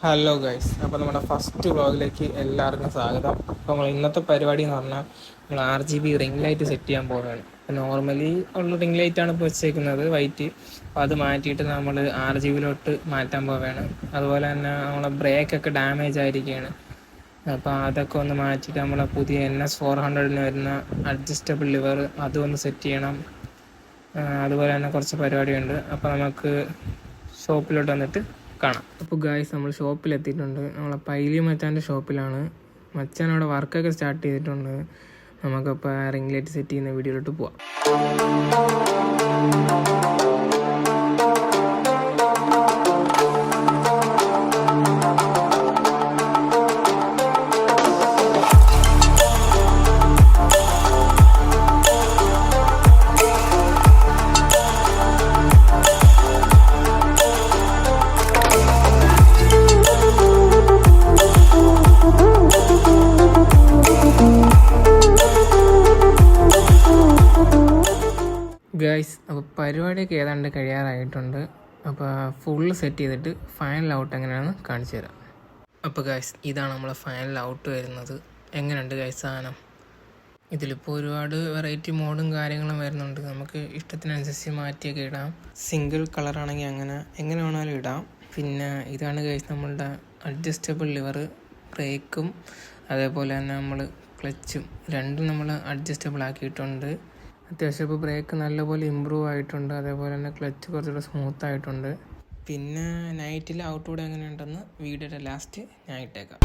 Hello guys, അപ്പോൾ നമ്മുടെ first വ്ളോഗിലേക്ക് എല്ലാവർക്കും സ്വാഗതം. അപ്പോൾ നമ്മൾ ഇന്നത്തെ പരിപാടി എന്ന് പറഞ്ഞാൽ നമ്മൾ RGB റിംഗ് ലൈറ്റ് സെറ്റ് ചെയ്യാൻ പോകുകയാണ്. നോർമലി ഉള്ള റിംഗ് ലൈറ്റാണ് ഇപ്പോൾ വെച്ചേക്കുന്നത്, വൈറ്റ്. അപ്പോൾ അത് മാറ്റിയിട്ട് നമ്മൾ RGBയിലോട്ട് മാറ്റാൻ പോവുകയാണ്. അതുപോലെ തന്നെ നമ്മളെ ബ്രേക്കൊക്കെ ഡാമേജ് ആയിരിക്കുകയാണ്. അപ്പോൾ അതൊക്കെ ഒന്ന് മാറ്റിയിട്ട് നമ്മളെ പുതിയ NS400 വരുന്ന അഡ്ജസ്റ്റബിൾ ലിവർ അതും ഒന്ന് സെറ്റ് ചെയ്യണം. അതുപോലെ തന്നെ കുറച്ച് പരിപാടിയുണ്ട്. അപ്പോൾ നമുക്ക് ഷോപ്പിലോട്ട് വന്നിട്ട് കാണാം. അപ്പോൾ ഗായ്സ്, നമ്മൾ ഷോപ്പിലെത്തിയിട്ടുണ്ട്. നമ്മളെ പൈലി മച്ചാൻ്റെ ഷോപ്പിലാണ്. മച്ചാൻ അവിടെ വർക്കൊക്കെ സ്റ്റാർട്ട് ചെയ്തിട്ടുണ്ട്. നമുക്കപ്പോൾ റിംഗ് ലൈറ്റ് സെറ്റ് ചെയ്യുന്ന വീഡിയോയിലോട്ട് പോവാം. ഗൈസ്, അപ്പോൾ പരിപാടിയൊക്കെ ഏതാണ്ട് കഴിയാറായിട്ടുണ്ട്. അപ്പോൾ ഫുള്ള് സെറ്റ് ചെയ്തിട്ട് ഫൈനൽ ഔട്ട് എങ്ങനെയാണെന്ന് കാണിച്ചു തരാം. അപ്പോൾ ഗൈസ്, ഇതാണ് നമ്മളെ ഫൈനൽ ഔട്ട് വരുന്നത്. എങ്ങനെയുണ്ട് ഗൈസ് സാധനം? ഇതിലിപ്പോൾ ഒരുപാട് വെറൈറ്റി മോഡും കാര്യങ്ങളും വരുന്നുണ്ട്. നമുക്ക് ഇഷ്ടത്തിനനുസരിച്ച് മാറ്റിയൊക്കെ ഇടാം. സിംഗിൾ കളറാണെങ്കിൽ എങ്ങനെ വേണമെങ്കിലും ഇടാം. പിന്നെ ഇതാണ് ഗൈസ് നമ്മളുടെ അഡ്ജസ്റ്റബിൾ ലിവർ. ബ്രേക്കും അതേപോലെ തന്നെ നമ്മൾ ക്ലച്ചും രണ്ടും നമ്മൾ അഡ്ജസ്റ്റബിൾ ആക്കിയിട്ടുണ്ട്. അത്യാവശ്യം ഇപ്പോൾ ബ്രേക്ക് നല്ലപോലെ ഇമ്പ്രൂവ് ആയിട്ടുണ്ട്. അതേപോലെ തന്നെ ക്ലച്ച് കുറച്ചുകൂടെ സ്മൂത്ത് ആയിട്ടുണ്ട്. പിന്നെ നൈറ്റിൽ ഔട്ട്ഡോർ എങ്ങനെയുണ്ടെന്ന് വീഡിയോയുടെ ലാസ്റ്റ് ഞാൻ ഇട്ടേക്കാം.